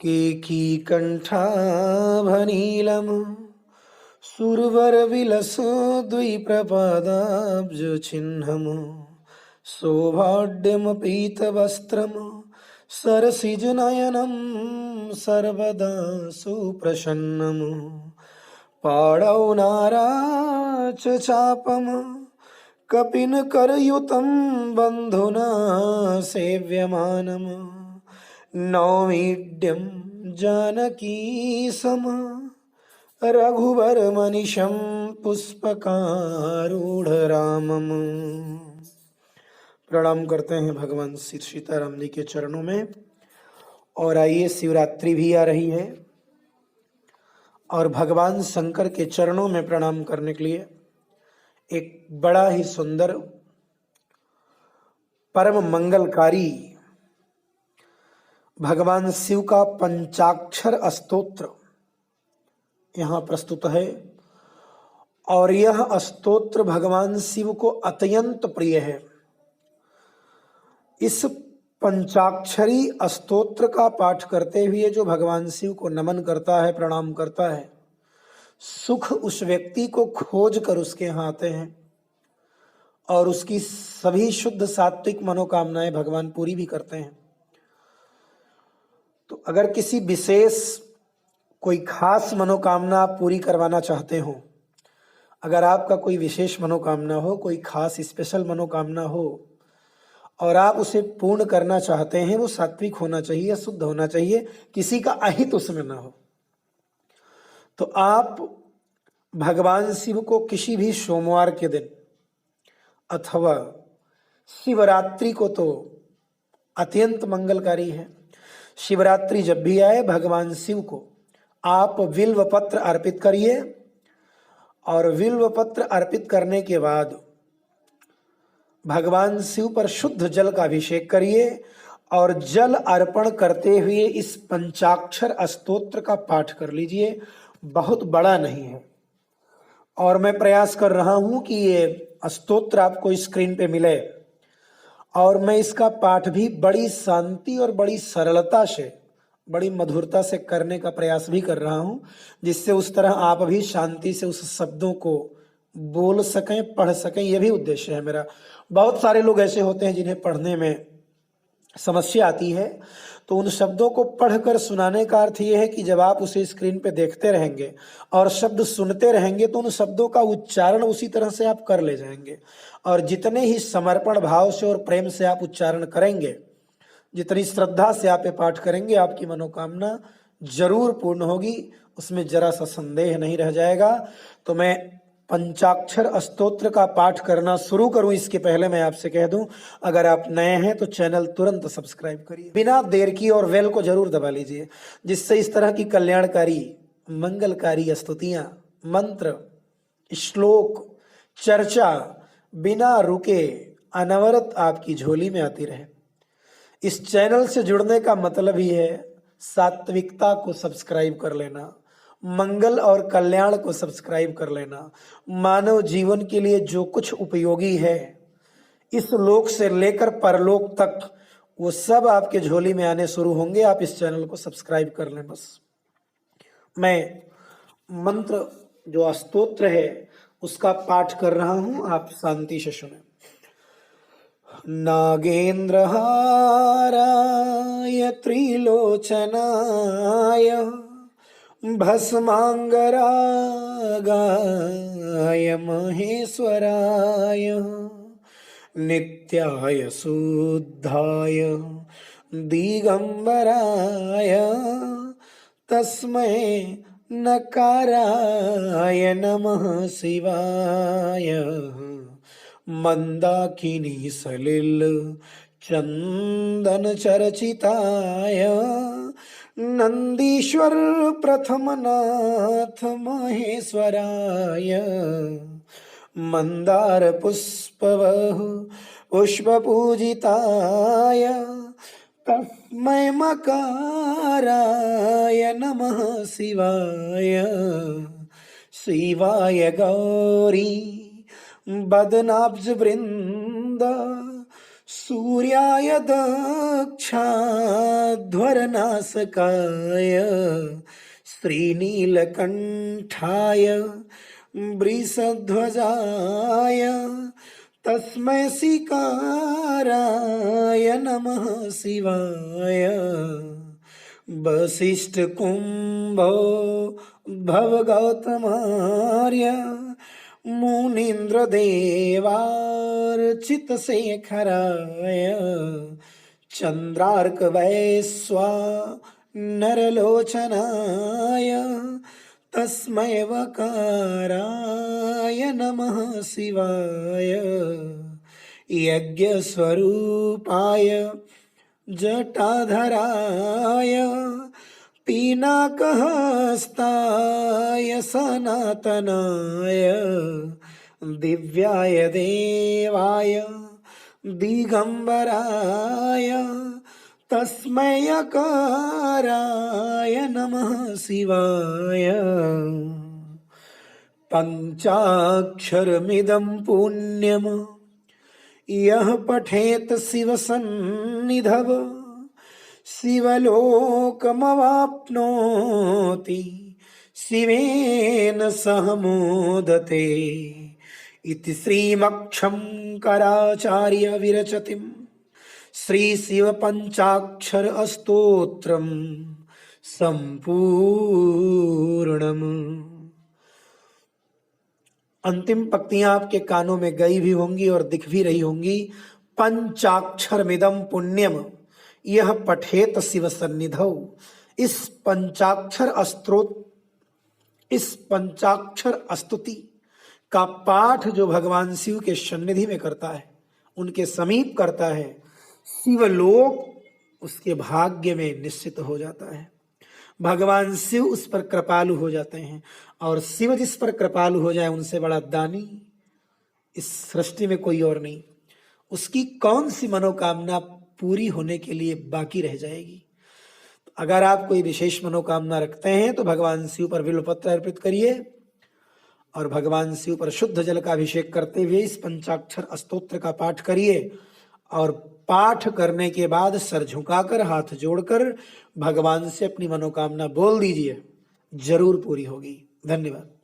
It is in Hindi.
केकीकण्ठाभनीलं सुरवरविलसो द्विप्रपादाब्जचिह्नं सौभाड्यमपीतवस्त्रं सरसिजनयनं सर्वदा सुप्रसन्नं पाणौ नाराच चापं कपिनकरयुतं बन्धुना सेव्यमानम् नौमीड्यं जानकीसम रघुवरमनिशं पुष्पकारूढ़रामम्। प्रणाम करते हैं भगवान श्री सीताराम जी के चरणों में। और आइए, शिवरात्रि भी आ रही है और भगवान शंकर के चरणों में प्रणाम करने के लिए एक बड़ा ही सुंदर परम मंगलकारी भगवान शिव का पंचाक्षर स्तोत्र यहाँ प्रस्तुत है। और यह स्तोत्र भगवान शिव को अत्यंत प्रिय है। इस पंचाक्षरी स्तोत्र का पाठ करते हुए जो भगवान शिव को नमन करता है, प्रणाम करता है, सुख उस व्यक्ति को खोज कर उसके यहाँ आते हैं और उसकी सभी शुद्ध सात्विक मनोकामनाएं भगवान पूरी भी करते हैं। तो अगर किसी विशेष कोई खास मनोकामना आप पूरी करवाना चाहते हो, अगर आपका कोई विशेष मनोकामना हो, कोई खास स्पेशल मनोकामना हो और आप उसे पूर्ण करना चाहते हैं, वो सात्विक होना चाहिए, शुद्ध होना चाहिए, किसी का अहित उसमें ना हो, तो आप भगवान शिव को किसी भी सोमवार के दिन अथवा शिवरात्रि को तो अत्यंत मंगलकारी है। शिवरात्रि जब भी आए, भगवान शिव को आप बिल्व पत्र अर्पित करिए और बिल्व पत्र अर्पित करने के बाद भगवान शिव पर शुद्ध जल का अभिषेक करिए और जल अर्पण करते हुए इस पंचाक्षर स्तोत्र का पाठ कर लीजिए। बहुत बड़ा नहीं है और मैं प्रयास कर रहा हूं कि ये स्तोत्र आपको स्क्रीन पे मिले और मैं इसका पाठ भी बड़ी शांति और बड़ी सरलता से, बड़ी मधुरता से करने का प्रयास भी कर रहा हूं, जिससे उस तरह आप भी शांति से उस शब्दों को बोल सकें, पढ़ सकें। यह भी उद्देश्य है मेरा। बहुत सारे लोग ऐसे होते हैं जिन्हें पढ़ने में समस्या आती है, तो उन शब्दों को पढ़कर सुनाने का अर्थ यह है कि जब आप उसे स्क्रीन पे देखते रहेंगे और शब्द सुनते रहेंगे तो उन शब्दों का उच्चारण उसी तरह से आप कर ले जाएंगे। और जितने ही समर्पण भाव से और प्रेम से आप उच्चारण करेंगे, जितनी श्रद्धा से आप ये पाठ करेंगे, आपकी मनोकामना जरूर पूर्ण होगी, उसमें जरा सा संदेह नहीं रह जाएगा। तो मैं पंचाक्षर स्तोत्र का पाठ करना शुरू करूं इसके पहले मैं आपसे कह दूं, अगर आप नए हैं तो चैनल तुरंत सब्सक्राइब करिए, बिना देर की, और बेल को जरूर दबा लीजिए, जिससे इस तरह की कल्याणकारी मंगलकारी स्तुतियां, मंत्र, श्लोक, चर्चा बिना रुके अनवरत आपकी झोली में आती रहे। इस चैनल से जुड़ने का मतलब ही है सात्विकता को सब्सक्राइब कर लेना, मंगल और कल्याण को सब्सक्राइब कर लेना। मानव जीवन के लिए जो कुछ उपयोगी है इस लोक से लेकर परलोक तक, वो सब आपके झोली में आने शुरू होंगे। आप इस चैनल को सब्सक्राइब कर लें बस। मैं मंत्र जो स्तोत्र है उसका पाठ कर रहा हूं, आप शांति से सुने। नागेंद्रहाराय त्रिलोचनाय भस्मांगरागाय महेश्वराय नित्याय शुद्धाय दिगंबराय तस्मै नकाराय नमः शिवाय मंदाकिनी सलिल चंदन चर्चिताय नंदीश्वर प्रथमनाथ महेश्वराय मंदार पुष्पवह पुष्प पूजिताय तस्मै मकाराय नमः शिवाय शिवाय गौरी बदनाब्ज वृंद सूर्याय दक्षाध्वरनासकाय श्रीनीलकण्ठाय वृषध्वजाय तस्मै सिकाराय नमः शिवाय। वसिष्ठ कुंभो भवगौतमार्य मुनीन्द्र देवार्चित शेखराय चंद्रार्क वैश्वा नरलोचनाय तस्मै वकाराय नमः शिवाय। यज्ञस्वरूपाय जटाधराय पिनाकहस्ताय सनातनाय दिव्याय देवाय दिगंबराय तस्मै यकाराय नमः शिवाय। पंचाक्षरमिदं पुण्यम् यः पठेत शिवसन्निधौ शिवलोकमवाप्नोति शिवेन सह मोदते। इति श्रीमच्छङ्कराचार्य विरचतिं श्रीशिव पंचाक्षर स्तोत्रम् संपूर्णम्। अंतिम पंक्तियां आपके कानों में गई भी होंगी और दिख भी रही होंगी। पंचाक्षर मिदम पुण्यम यह पठेत शिव सन्निधौ। इस पंचाक्षर स्तुति का पाठ जो भगवान शिव के सन्निधि में करता है, उनके समीप करता है, शिवलोक उसके भाग्य में निश्चित हो जाता है। भगवान शिव उस पर कृपालु हो जाते हैं और शिव जिस पर कृपालु हो जाए उनसे बड़ा दानी इस सृष्टि में कोई और नहीं। उसकी कौन सी मनोकामना पूरी होने के लिए बाकी रह जाएगी। तो अगर आप कोई विशेष मनोकामना रखते हैं तो भगवान शिव पर बिल्वपत्र अर्पित करिए और भगवान शिव पर शुद्ध जल का अभिषेक करते हुए इस पंचाक्षर स्तोत्र का पाठ करिए और पाठ करने के बाद सर झुकाकर हाथ जोड़कर भगवान से अपनी मनोकामना बोल दीजिए, जरूर पूरी होगी। धन्यवाद।